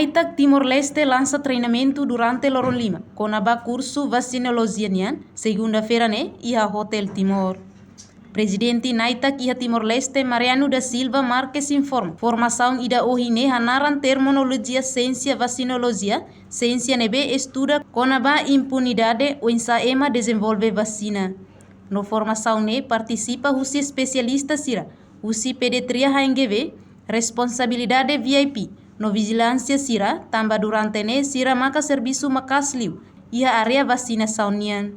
Nitag Timor-Leste lança treinamento durante l'Oron Lima, Konaba Kursu Vacinologia segunda-feira iha Hotel Timor. Presidente Nitag iha Timor-Leste Mariano da Silva Marques informa. Formasaun ida ohine hanaran terminologia ciência vacinologia, ciência nebe estuda Konaba impunidade o ensaema desenvolve vacina. No formação participa os especialistas sira, usi pedetria HNGV, responsabilidade VIP, no vigilância sira, tamba durante sira maka serviço makasliu, ia area vacinação nian.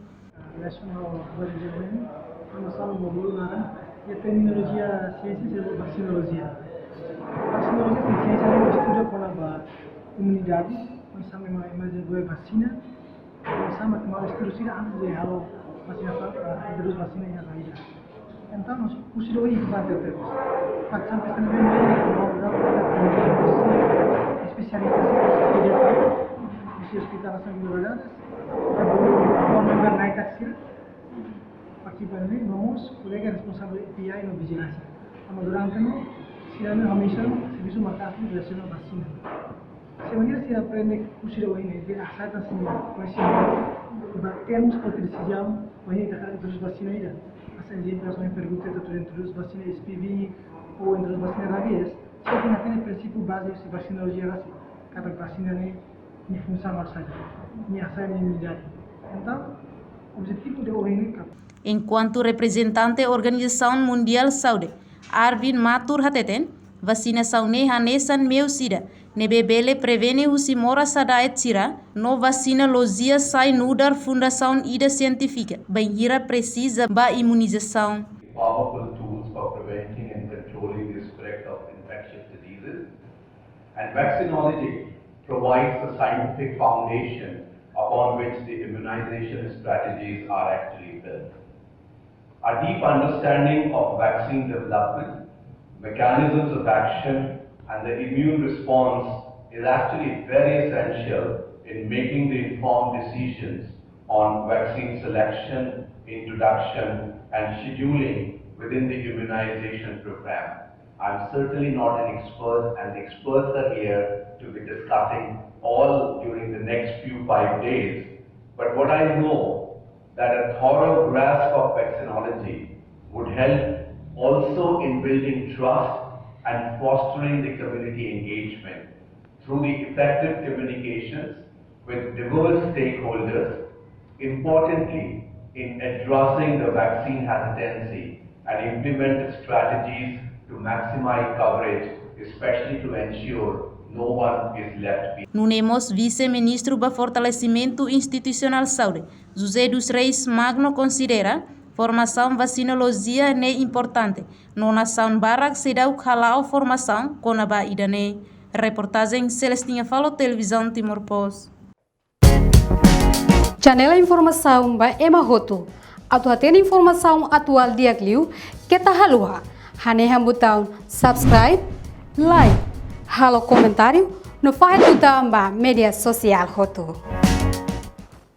Formação e terminologia ciência de vacinologia. Vacinologia é ciência que estuda Konaba imunidade, sama emergência vacina, sama kemarin estudo sira antes de halo vacinação, terus vacina yang ada. Então, os dois batem terus. Vaksin pesan bem especialistas di hospital asal Indonesia, orang member Nitag sira, akibat ini nomos colega responsável PI no vigilância. Ama durante no sira no hamisha serviço marcado relacionado à vacina. Sebenarnya sira aprende usira ini de asata sini vacina. Termos para decisão, vai entrar entre os vacinas. Essa gente nós não pergunta entre os vacinas SPV ou entre os vacinas rabies. Só que naquele princípio base de vacinologia raci, cada vacina nem função mais saja, nem asa nem imunidade. Então, o objetivo de ONU Enquanto representante Organização Mundial Saúde, Arvin Matur Hateten, vacinação hanesan meu sida, nebebele prevene usimora sadaet sira, no vacinologia sai nudar fundação ida científica, banhira precisa ba imunização. Powerful tools for preventing and controlling the spread of infectious diseases, and vaccinology provides a scientific foundation upon which the immunization strategies are actually built. A deep understanding of vaccine development, mechanisms of action, and the immune response is actually very essential in making the informed decisions on vaccine selection, introduction, and scheduling within the immunization program. I'm certainly not an expert, and the experts are here to be discussing all during the next few 5 days. But what I know that a thorough grasp of vaccinology would help also in building trust and fostering the community engagement through the effective communications with diverse stakeholders, importantly in addressing the vaccine hesitancy and implement strategies to maximize coverage, especially to ensure no one is left behind. Nunemos vice-ministro para fortalecimento institucional saúde, José dos Reis Magno considera formação vacinologia é importante. No nação barak sedau halau formação Konaba idane. Reportagem Celestinha Falo Televisão Timor Post. Janela informação ba emahoto. Atuatena informação atual diagliu kita halua. Haneha butang subscribe, like, halo comentário no file butang ba media sosial hoto.